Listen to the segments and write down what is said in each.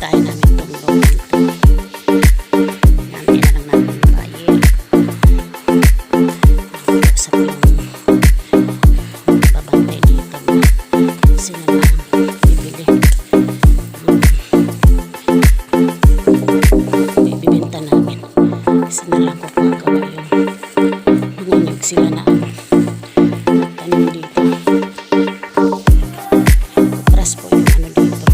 tayo namin itong dito. Namin na lang namin yung buyer. Sa yung babantay dito. Kasi na lang bibili. Ibibenta namin. Kasi na lang ko pagawa yung nangunyog sila na tanim dito. Atras po yung ano dito.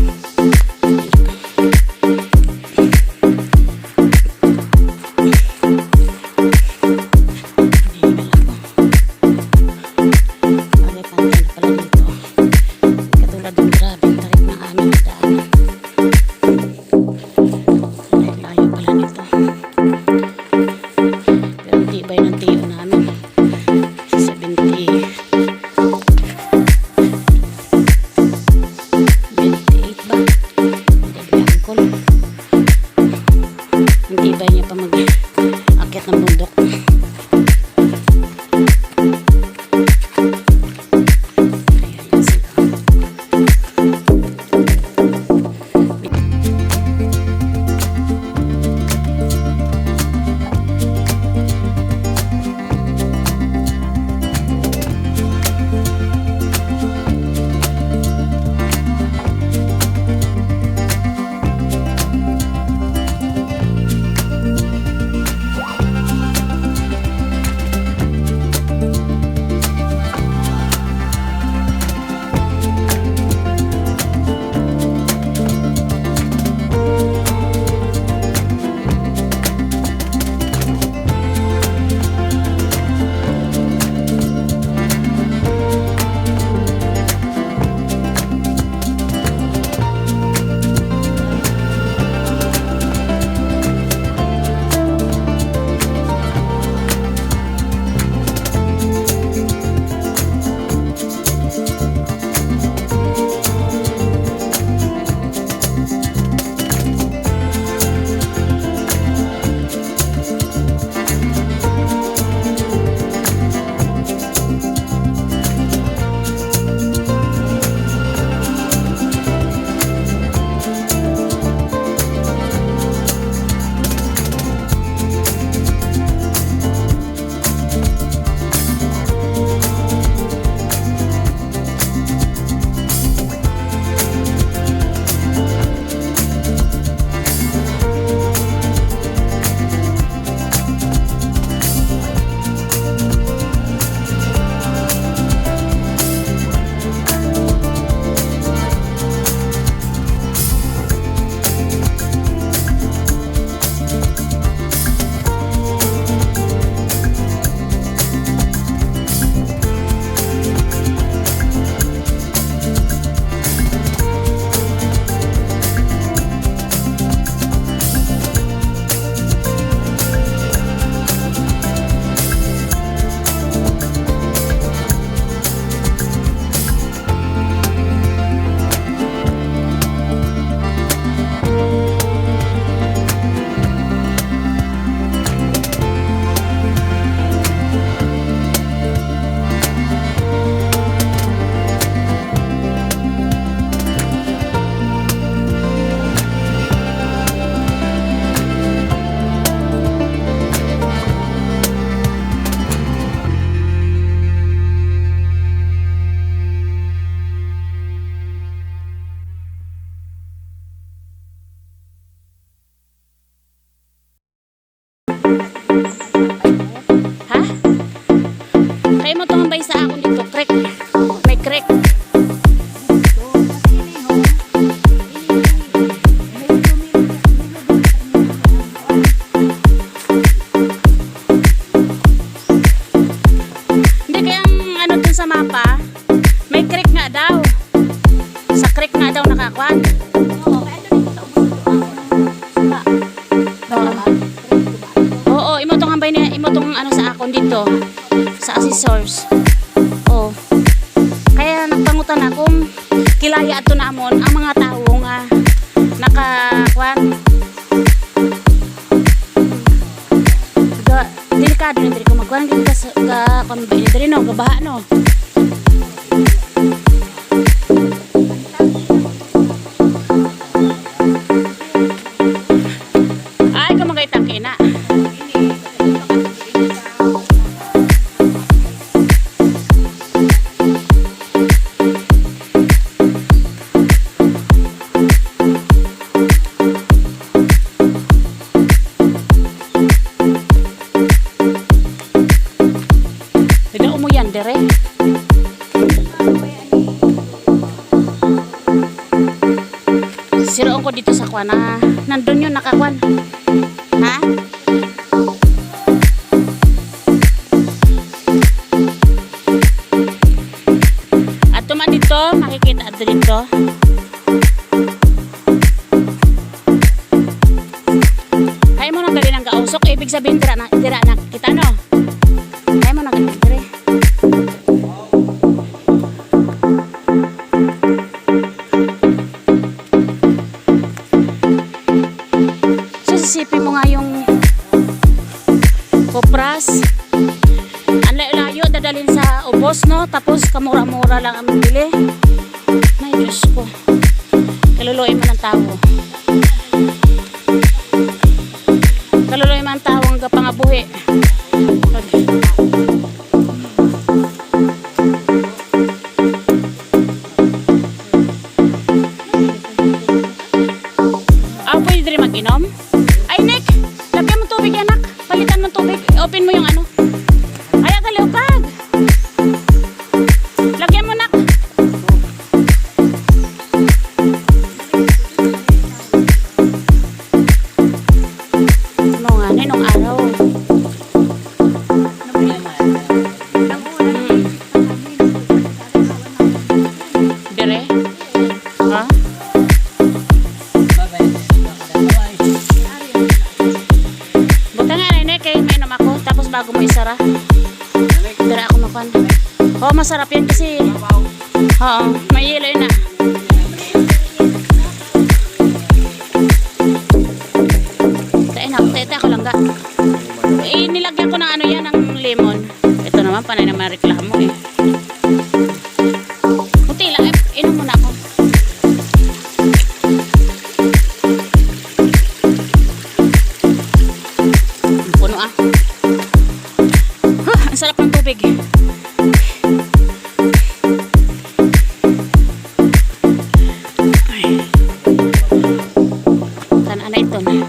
Hindi ba niya pa mag-akit ng bundok? Ayan yan sila. Ha? Kaya mo tumambay sa akong dito, crack. May crack. Hindi kaya ano dun sa mapa, may crack nga daw. Sa crack nga daw nakakuan. Oo, imotong hambay niya, imotong ano sa akon dito sa assessors. Oh. Kaya nagpangutan akong kilaya ato namon ang mga tao nga nakakuan. Delikado na diri ko magkuan gid ka kuan diri no, gabaha no. kwa na nandun yun nakakwan. Ha? At tuman dito, makikita at dito. Kaya mo nang gali ng kausok, ibig sabihin dira na kita no. Kaya mo nang gali dire. Sisipin mo nga yung kopras. Ang layo dadalhin sa ubos no, tapos kamura-mura lang ang bili. May Diyos ko, kaluluin mo ng tao. Kaluluin mo ng tao ang gapangabuhi. Pwede rin mag-inom? Ay, Nick! Lagyan mo tubig, anak. Palitan mo tubig. Open mo yung ano. Ay, agaliupag. Lagyan mo, nak. Ano nga, ninong araw. Dire? Ha? Bago mo isara. Dara ako makan. Oh, masarap yan kasi. Oo, may yelo yun na. Tete ako lang ga. Nilagyan ko ng ano yan, ng lemon. Ito naman, panay na mareklamo eh. Kunti lang, inom muna ako. Puno ah. Ang sarap ng tubig. Ay. Tanaan na ito na.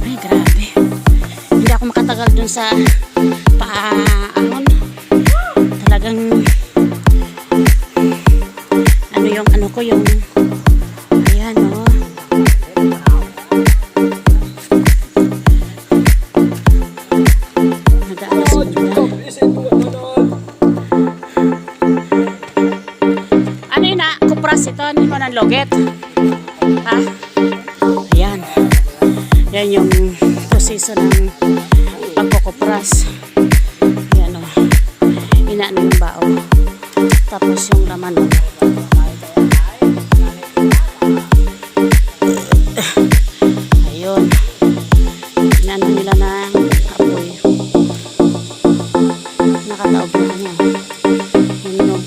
Ay, grabe. Hindi ako makatagal dun sa paahon. Talagang ano yung ano ko yung ayan o. Ano yun na? Kupras ito. Hindi mo ng loget. Ha? Ayan. Yan yung proseso ng pagkukupras. Ayan o. Inaano yung bao. Tapos yung laman o. Ayun. Inaano nila ng apoy. Nakataob na ano. Hinog.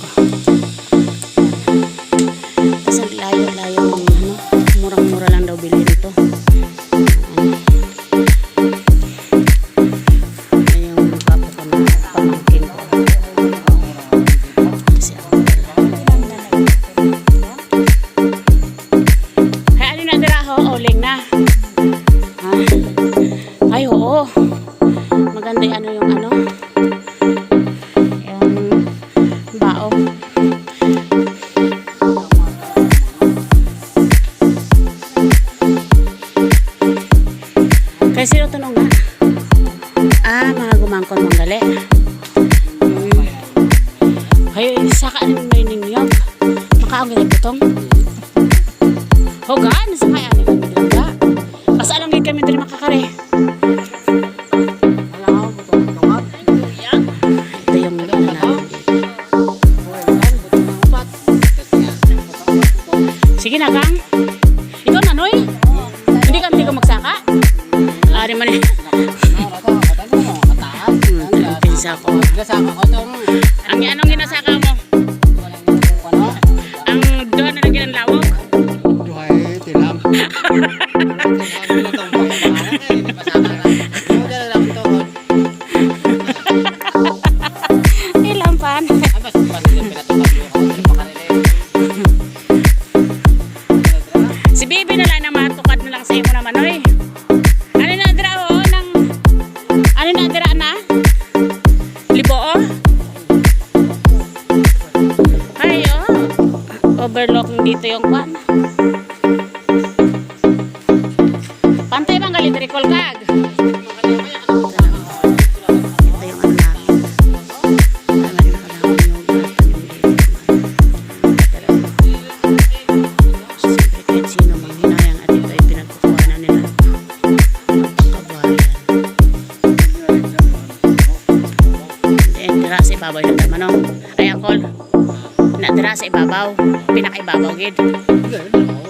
Kasi layo-layo ng ano. Murang-mura lang daw bilhin ito. Ayun yung papa ko na pamangkin ko. Kasi ako. Kaya ano na dira ho? Oling na. Ha? Ay oo. Maganda yung ano yung ano. Yung bao. Kaya sino tanong nga? Mga gumangkon mong gali. Ay, saka anong may ninyog. Makaong gini butong. Hogan, saka anong kami dilangga. Asa alam din kami dili makakari. Ito yung ano namin. Sige na, Kang. Ikaw na, Noy? Hindi ka magsaka? Ari man eh. Pinsa ko. Ang anong ginasaka mo? Ang doon na lagyan ng lawak? Duhay, tilam. Ilampan. Si Bibi na lang na matukad na lang sa imo naman, oy. Ano na dira ho nang ano na dira na? Libo oh. overlook dito yung kwan. Pantay bang galit recall kag? Ito yung ano namin. Tama rin nakalawang yung siyempre kahit sino mang hinayang at ito ay pinagkukuhanan nila ng pagkabuhayan. And dira sa ibabaw yung tamanong. Ay, angkol. Na dira sa ibabaw. Pinakaibabaw gid. Hindi,